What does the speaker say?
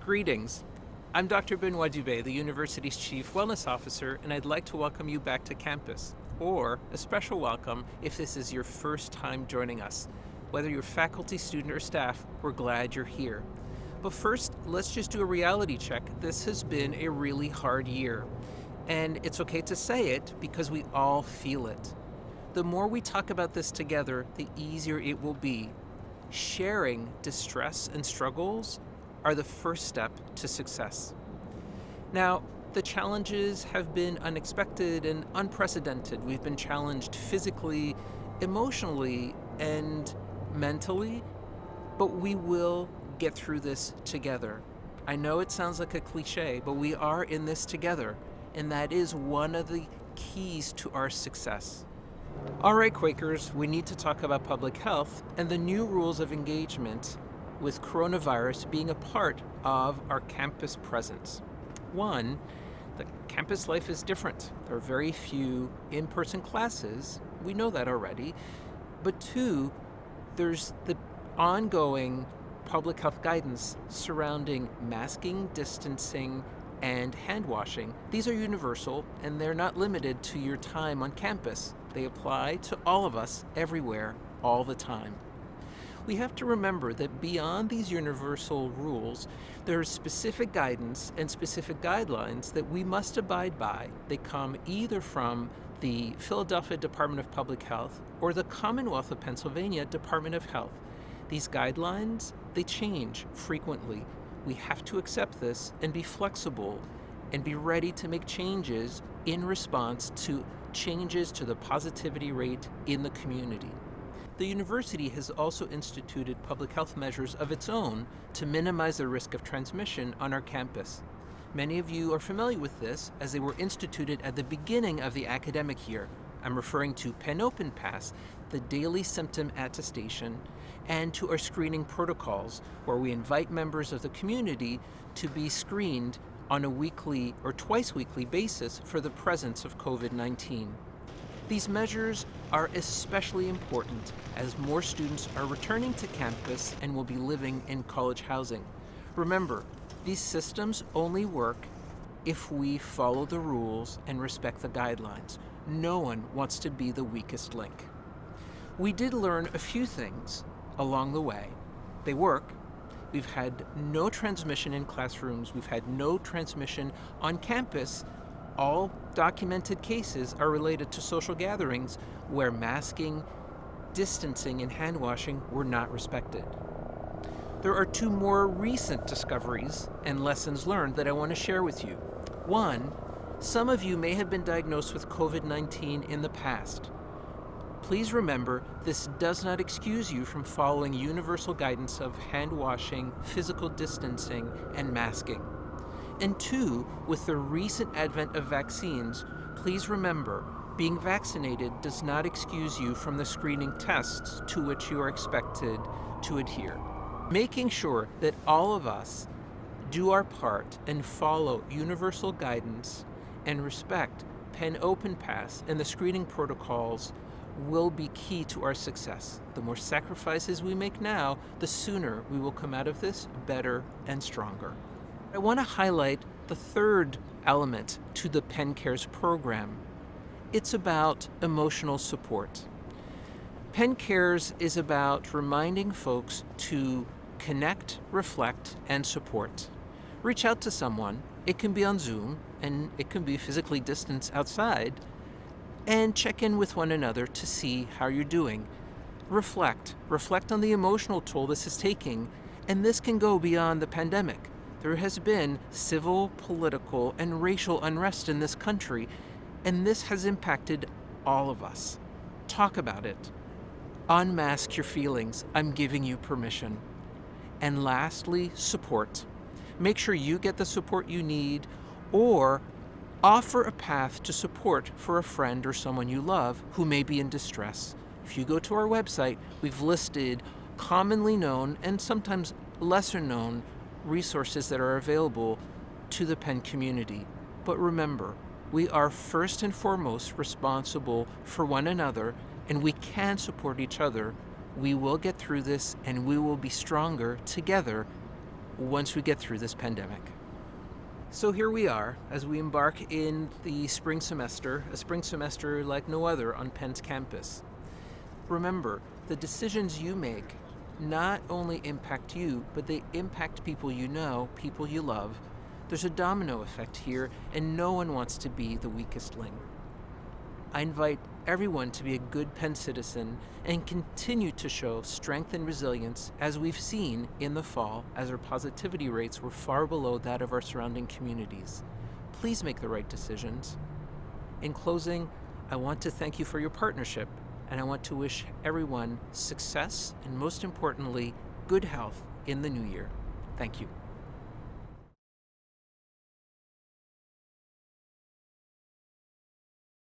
Greetings. I'm Dr. Benoit Dubé, the university's Chief Wellness Officer, and I'd like to welcome you back to campus, or a special welcome if this is your first time joining us. Whether you're faculty, student, or staff, we're glad you're here. But first, let's just do a reality check. This has been a really hard year, and it's okay to say it because we all feel it. The more we talk about this together, the easier it will be. Sharing distress and struggles are the first step to success. Now, the challenges have been unexpected and unprecedented. We've been challenged physically, emotionally, and mentally, but we will get through this together. I know it sounds like a cliche, but we are in this together, and that is one of the keys to our success. All right, Quakers, we need to talk about public health and the new rules of engagement with coronavirus being a part of our campus presence. One, the campus life is different. There are very few in-person classes. We know that already. But two, there's the ongoing public health guidance surrounding masking, distancing, and hand washing. These are universal, and they're not limited to your time on campus. They apply to all of us, everywhere, all the time. We have to remember that beyond these universal rules, there is specific guidance and specific guidelines that we must abide by. They come either from the Philadelphia Department of Public Health or the Commonwealth of Pennsylvania Department of Health. These guidelines, they change frequently. We have to accept this and be flexible and be ready to make changes in response to changes to the positivity rate in the community. The university has also instituted public health measures of its own to minimize the risk of transmission on our campus. Many of you are familiar with this as they were instituted at the beginning of the academic year. I'm referring to Penn Open Pass, the daily symptom attestation, and to our screening protocols, where we invite members of the community to be screened on a weekly or twice weekly basis for the presence of COVID-19. These measures are especially important as more students are returning to campus and will be living in college housing. Remember, these systems only work if we follow the rules and respect the guidelines. No one wants to be the weakest link. We did learn a few things along the way. They work. We've had no transmission in classrooms. We've had no transmission on campus. All documented cases are related to social gatherings where masking, distancing, and hand washing were not respected. There are two more recent discoveries and lessons learned that I want to share with you. One, some of you may have been diagnosed with COVID-19 in the past. Please remember, this does not excuse you from following universal guidance of hand washing, physical distancing, and masking. And two, with the recent advent of vaccines, please remember, being vaccinated does not excuse you from the screening tests to which you are expected to adhere. Making sure that all of us do our part and follow universal guidance and respect Penn Open Pass and the screening protocols will be key to our success. The more sacrifices we make now, the sooner we will come out of this better and stronger. I want to highlight the third element to the Penn Cares program. It's about emotional support. Penn Cares is about reminding folks to connect, reflect, and support. Reach out to someone. It can be on Zoom, and it can be physically distanced outside, and check in with one another to see how you're doing. Reflect on the emotional toll this is taking, and this can go beyond the pandemic. There has been civil, political, and racial unrest in this country, and this has impacted all of us. Talk about it. Unmask your feelings. I'm giving you permission. And lastly, support. Make sure you get the support you need, or offer a path to support for a friend or someone you love who may be in distress. If you go to our website, we've listed commonly known and sometimes lesser known resources that are available to the Penn community. But remember, we are first and foremost responsible for one another, and we can support each other. We will get through this, and we will be stronger together once we get through this pandemic. So here we are as we embark in the spring semester, a spring semester like no other on Penn's campus. Remember, the decisions you make not only impact you, but they impact people you know, people you love. There's a domino effect here, and no one wants to be the weakest link. I invite everyone to be a good Penn citizen and continue to show strength and resilience as we've seen in the fall as our positivity rates were far below that of our surrounding communities. Please make the right decisions. In closing, I want to thank you for your partnership, and I want to wish everyone success and, most importantly, good health in the new year. Thank you.